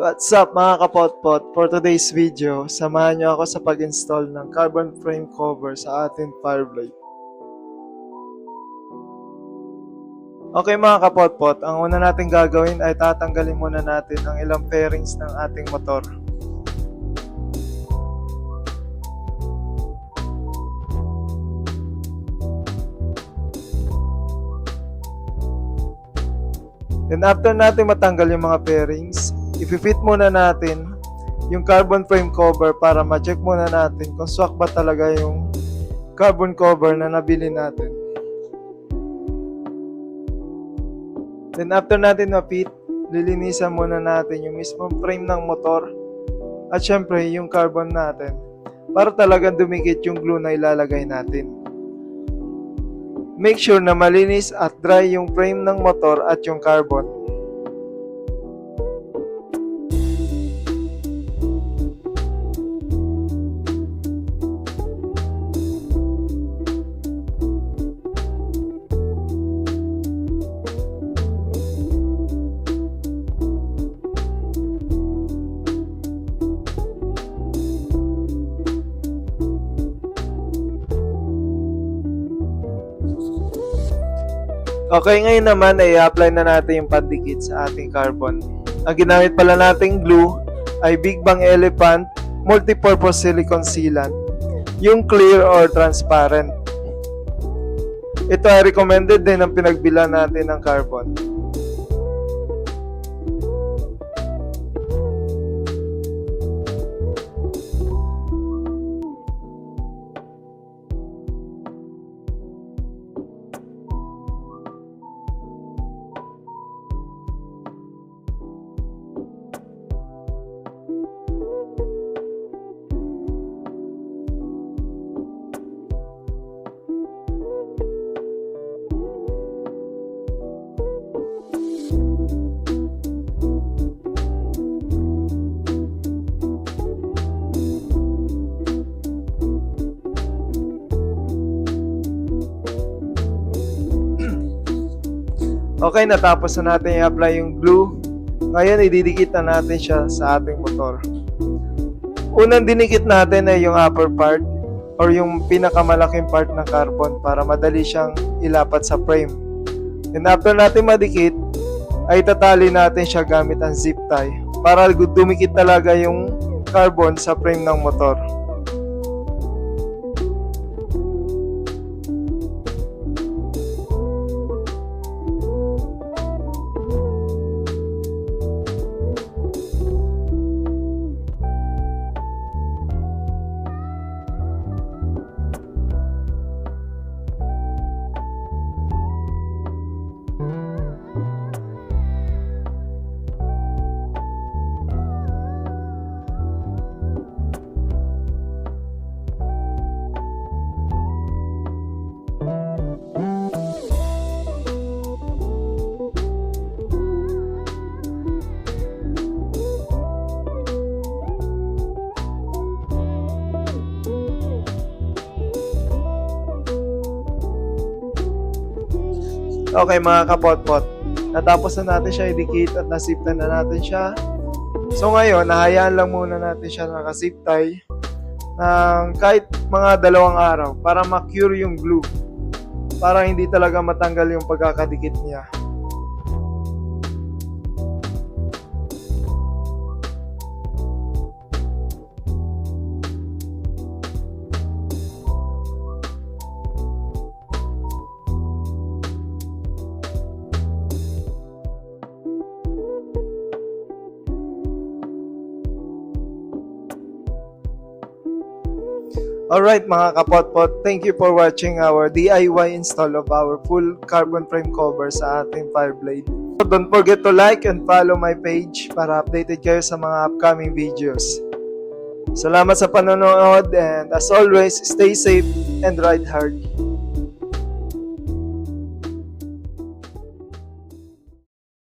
What's up mga kapotpot? For today's video, samahan niyo ako sa pag-install ng carbon frame cover sa ating Fireblade. Okay mga kapotpot, ang una natin gagawin ay tatanggalin muna natin ang ilang fairings ng ating motor. Then after natin matanggal yung mga fairings, i-fit muna natin yung carbon frame cover para ma-check muna natin kung swak ba talaga yung carbon cover na nabili natin. Then after natin ma-fit, lilinisan muna natin yung mismong frame ng motor at syempre yung carbon natin para talagang dumikit yung glue na ilalagay natin. Make sure na malinis at dry yung frame ng motor at yung carbon. Okay, ngayon naman ay i-apply na natin yung pandikit sa ating carbon. Ang ginamit pala nating glue ay Big Bang Elephant Multipurpose Silicone Sealant, yung clear or transparent. Ito ay recommended din ng pinagbilan natin ng carbon. Okay, natapos na natin i-apply yung glue. Ngayon, ididikit na natin siya sa ating motor. Unang dinikit natin ay yung upper part or yung pinakamalaking part ng carbon para madali siyang ilapat sa frame. And after natin madikit, ay tatali natin siya gamit ang zip tie para dumikit talaga yung carbon sa frame ng motor. Okay mga kapotpot, natapos na natin siya idikit at nasip na natin siya. So ngayon, nahayaan lang muna natin siya nakasip tie ng kahit mga 2 araw para ma-cure yung glue. Para hindi talaga matanggal yung pagkakadikit niya. Alright mga kapotpot, thank you for watching our DIY install of our full carbon frame cover sa ating Fireblade. Don't forget to like and follow my page para updated kayo sa mga upcoming videos. Salamat sa panonood and as always, stay safe and ride hard.